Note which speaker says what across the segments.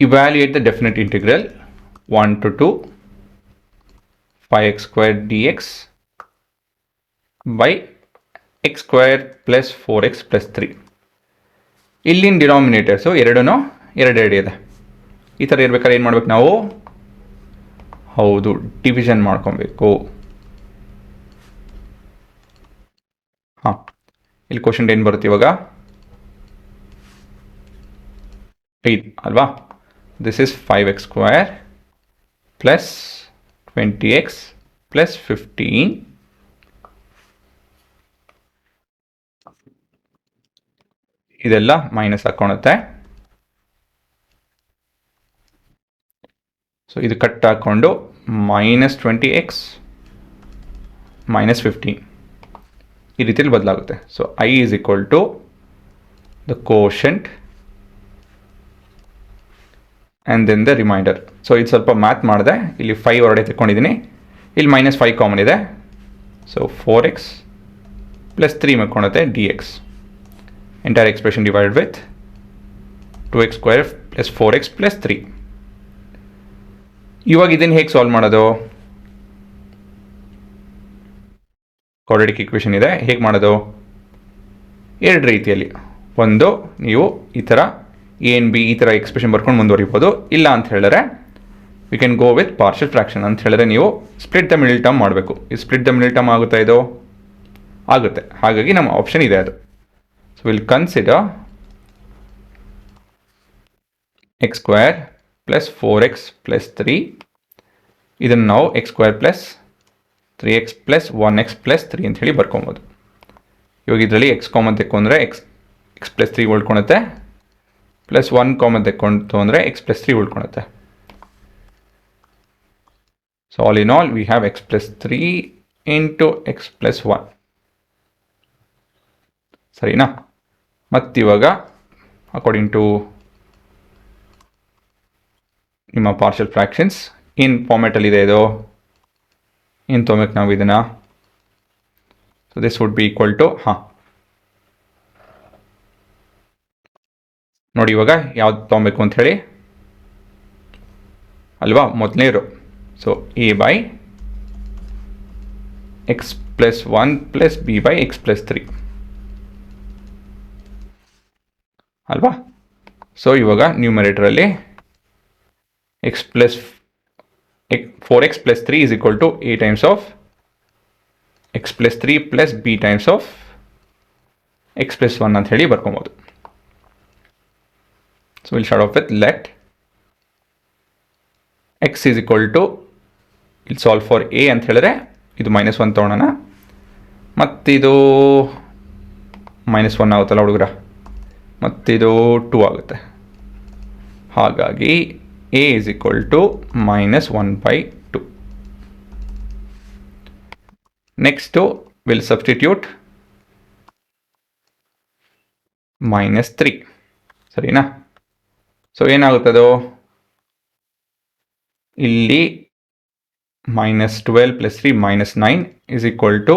Speaker 1: evaluate the definite integral 1 to 2 5x squared dx by x square plus 4x plus 3. ಇಲ್ಲಿನ ಡಿನಾಮಿನೇಟರ್ಸು ಎರಡೆರಡು ಇದೆ. ಈ ಥರ ಇರ್ಬೇಕಾದ್ರೆ ಏನು ಮಾಡ್ಬೇಕು ನಾವು? ಹೌದು, ಡಿವಿಷನ್ ಮಾಡ್ಕೊಬೇಕು. ಹಾಂ, ಇಲ್ಲಿ ಕ್ವಶನ್ ಏನು ಬರುತ್ತೆ ಇವಾಗ? 8 ಅಲ್ವಾ? This is 5x square plus 20x plus 15 ಇದೆಲ್ಲ ಮೈನಸ್ ಹಾಕೊಳ್ಳುತ್ತೆ. ಸೊ ಇದು ಕಟ್ ಹಾಕ್ಕೊಂಡು ಮೈನಸ್ 20x ಮೈನಸ್ 15 ಈ ರೀತಿಯಲ್ಲಿ ಬದಲಾಗುತ್ತೆ. So I is equal to the quotient and then the remainder. So ಇದು ಸ್ವಲ್ಪ ಮ್ಯಾಥ್ ಮಾಡಿದೆ. ಇಲ್ಲಿ 5 ಹೊರಡೆ ತೆಕ್ಕೊಂಡಿದ್ದೀನಿ, ಇಲ್ಲಿ ಮೈನಸ್ 5 ಕಾಮನ್ ಇದೆ. ಸೊ 4x ಪ್ಲಸ್ 3 ಮಾಡ್ಕೊಳುತ್ತೆ dx. Entire expression divided with 2x square plus 4x plus 3. ಇವಾಗ ಇದನ್ನು ಹೇಗೆ ಸಾಲ್ವ್ ಮಾಡೋದು? ಕ್ವಾಡ್ರಾಟಿಕ್ ಈಕ್ವೇಷನ್ ಇದೆ, ಹೇಗೆ ಮಾಡೋದು? ಎರಡು ರೀತಿಯಲ್ಲಿ. ಒಂದು, ನೀವು ಈ ಥರ ಎನ್ ಬಿ ಈ ಥರ ಎಕ್ಸ್ಪ್ರೆಷನ್ ಬರ್ಕೊಂಡು ಮುಂದುವರಿಬೋದು. ಇಲ್ಲ ಅಂತ ಹೇಳಿದ್ರೆ we can go with partial fraction ಅಂತ ಹೇಳಿದ್ರೆ ನೀವು ಸ್ಪ್ಲಿಟ್ ದ ಮಿಡಲ್ ಟರ್ಮ್ ಮಾಡಬೇಕು. ಈ ಸ್ಪ್ಲಿಟ್ ದ ಮಿಡಲ್ ಟರ್ಮ್ ಆಗುತ್ತಾ? ಇದು ಆಗುತ್ತೆ. ಹಾಗಾಗಿ ನಮ್ಮ ಆಪ್ಷನ್ ಇದೆ ಅದು. So will consider x square plus 4x plus 3. ಇದನ್ನು ನಾವು x square plus 3x plus 1x plus 3 ಅಂತ ಹೇಳಿ ಬರ್ಕೊಬೋದು. ಇವಾಗ ಇದರಲ್ಲಿ ಎಕ್ಸ್ ಕಾಮನ್ ತೆಕ್ಕೊಂಡ್ರೆ ಎಕ್ಸ್ ಪ್ಲಸ್ 3 ಉಳ್ಕೊಳುತ್ತೆ, ಪ್ಲಸ್ 1 ಕಾಮನ್ ತೆಕ್ಕೊಂಡು ಅಂದರೆ x ಪ್ಲಸ್ 3 ಉಳ್ಕೊಳುತ್ತೆ. So all in all we have x plus 3 into x plus 1. ಸರಿನಾ? ಮತ್ತಿವಾಗ ಅಕಾರ್ಡಿಂಗ್ ಟು ನಿಮ್ಮ ಪಾರ್ಷಿಯಲ್ ಫ್ರ್ಯಾಕ್ಷನ್ಸ್ ಏನು ಫಾರ್ಮ್ಯಾಟಲ್ಲಿದೆ ಇದು? ಏನು ತೊಗೊಬೇಕು ನಾವು ಇದನ್ನು? So this would be equal to ನೋಡಿ ಇವಾಗ ಯಾವ್ದು ತೊಗೊಬೇಕು ಅಂತ ಹೇಳಿ ಅಲ್ವಾ? ಮೊದಲನೇ ಇರೋ. So a by x plus 1 plus b by x plus 3 ಅಲ್ವಾ? ಸೊ ಇವಾಗ ನ್ಯೂಮರೇಟರಲ್ಲಿ x plus 4x plus 3 is equal to a times of x plus 3 plus b times of x plus 1 ಅಂತ ಹೇಳಿ ಬರ್ಕೊಬೋದು. So will start off with let x is equal to ಇಲ್ಲಿ solve for a ಅಂತ ಹೇಳಿದ್ರೆ ಇದು -1 ತೊಗೊಳೋಣ. ಮತ್ತಿದು -1 ಆಗುತ್ತಲ್ಲ ಹುಡುಗರ, ಮತ್ತಿದು 2 ಆಗುತ್ತೆ. ಹಾಗಾಗಿ a is equal to -1/2. Next we'll substitute -3. ಸರಿನಾ? ಸೊ ಏನಾಗುತ್ತದು? ಇಲ್ಲಿ -12 plus 3 -9 is equal to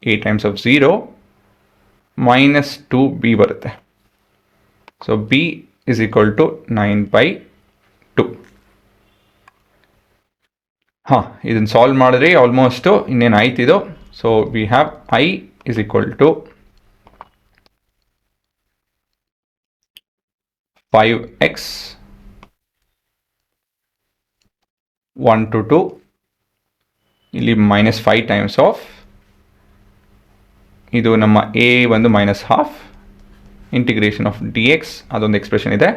Speaker 1: a times of 0 -2b ಬರುತ್ತೆ. So b is equal to 9/2. ಇದನ್ನು ಸಾಲ್ವ್ ಮಾಡಿದ್ರೆ ಆಲ್ಮೋಸ್ಟು ಇನ್ನೇನು ಆಯ್ತಿದು. So we have I is equal to 5x 1 to 2 ಇಲ್ಲಿ -5 times of ಇದು ನಮ್ಮ a ಒಂದು -12 ಇಂಟಿಗ್ರೇಷನ್ ಆಫ್ dx ಅದೊಂದು ಎಕ್ಸ್ಪ್ರೆಷನ್ ಇದೆ,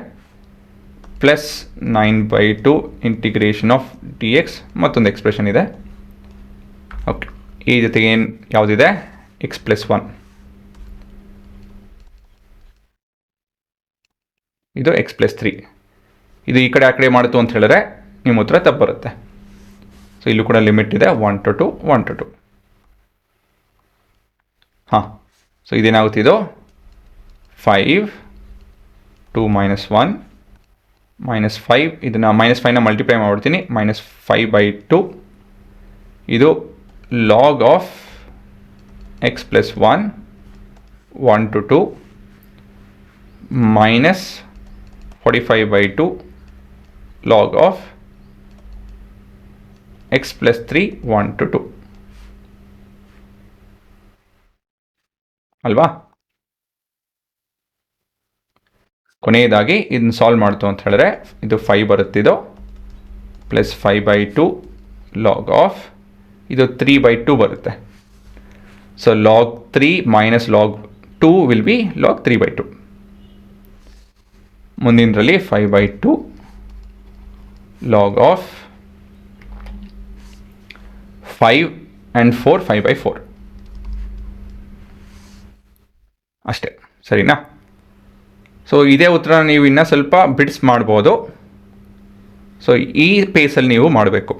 Speaker 1: ಪ್ಲಸ್ 9/2 ಇಂಟಿಗ್ರೇಷನ್ ಆಫ್ dx ಮತ್ತೊಂದು ಎಕ್ಸ್ಪ್ರೆಷನ್ ಇದೆ. ಓಕೆ, ಈ ಜೊತೆಗೆ ಏನು ಯಾವುದಿದೆ? x ಪ್ಲಸ್ 1, ಇದು x ಪ್ಲಸ್ 3. ಇದು ಈ ಕಡೆ ಆ ಕಡೆ ಮಾಡಿತು ಅಂತ ಹೇಳಿದ್ರೆ ನಿಮ್ಮ ಉತ್ತರ ತಪ್ಪು ಬರುತ್ತೆ. ಸೊ ಇಲ್ಲೂ ಕೂಡ ಲಿಮಿಟ್ ಇದೆ 1 to 2 1 to 2. ಸೊ ಇದೇನಾಗುತ್ತಿದ್ದು 5 2 -1 -5 ಇದನ್ನು -5ನ ಮಲ್ಟಿಪ್ಲೈ ಮಾಡ್ಬಿಡ್ತೀನಿ, -5/2 ಇದು log of x plus 1 1 to 2 -45/2 log of X plus 3 1 to 2 ಅಲ್ವಾ? ಕೊನೆಯದಾಗಿ ಇದನ್ನ ಸಾಲ್ವ್ ಮಾಡ್ತು ಅಂತ ಹೇಳಿದ್ರೆ ಇದು 5 ಬರುತ್ತಿದ್ದು ಪ್ಲಸ್ 5/2 ಲಾಗ್ ಆಫ್ ಇದು 3/2 ಬರುತ್ತೆ. So log 3 minus log 2 will be log 3/2. ಮುಂದಿನರಲ್ಲಿ 5/2 log of 5 and 4 5/4 ಅಷ್ಟೇ, ಸರಿನಾ? ಸೊ ಇದೇ ಉತ್ತರ ನೀವು ಇನ್ನೂ ಸ್ವಲ್ಪ ಬಿಟ್ಸ್ ಮಾಡ್ಬೋದು. ಸೊ ಈ ಪೇಸಲ್ಲಿ ನೀವು ಮಾಡಬೇಕು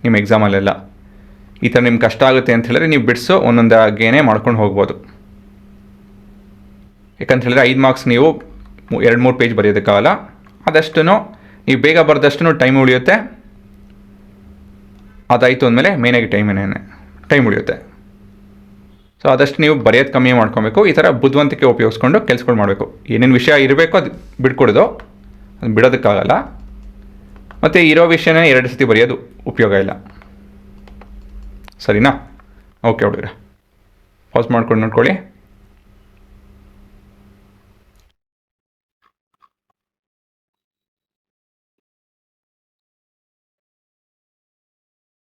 Speaker 1: ನಿಮ್ಮ ಎಕ್ಸಾಮಲ್ಲೆಲ್ಲ. ಈ ಥರ ನಿಮ್ಗೆ ಕಷ್ಟ ಆಗುತ್ತೆ ಅಂತ ಹೇಳಿದ್ರೆ ನೀವು ಬಿಟ್ಸು ಒಂದೊಂದಾಗೇನೆ ಮಾಡ್ಕೊಂಡು ಹೋಗ್ಬೋದು. ಯಾಕಂತ ಹೇಳಿದ್ರೆ 5 ಮಾರ್ಕ್ಸ್ ನೀವು 2-3 ಪೇಜ್ ಬರೆಯೋದಕ್ಕಾಗಲ್ಲ. ಅದಷ್ಟು ನೀವು ಬೇಗ ಬರೆದಷ್ಟು ಟೈಮ್ ಉಳಿಯುತ್ತೆ. ಅದಾಯಿತು ಅಂದಮೇಲೆ ಮೇನಾಗಿ ಟೈಮ್ ಉಳಿಯುತ್ತೆ. ಸೊ ಆದಷ್ಟು ನೀವು ಬರೆಯೋದು ಕಮ್ಮಿ ಮಾಡ್ಕೊಬೇಕು. ಈ ಥರ ಬುದ್ಧಿವಂತಿಕೆ ಉಪಯೋಗಿಸ್ಕೊಂಡು ಕೆಲಸಗಳು ಮಾಡಬೇಕು. ಏನೇನು ವಿಷಯ ಇರಬೇಕೋ ಅದು ಬಿಟ್ಕೊಡೋದು, ಅದು ಬಿಡೋದಕ್ಕಾಗಲ್ಲ. ಮತ್ತು ಇರೋ ವಿಷಯನೇ 2 ಸತಿ ಬರೆಯೋದು ಉಪಯೋಗ ಇಲ್ಲ, ಸರಿನಾ? ಓಕೆ ಹುಡುಗರೆ, ಪಾಸ್ ಮಾಡ್ಕೊಂಡು ನೋಡ್ಕೊಳ್ಳಿ.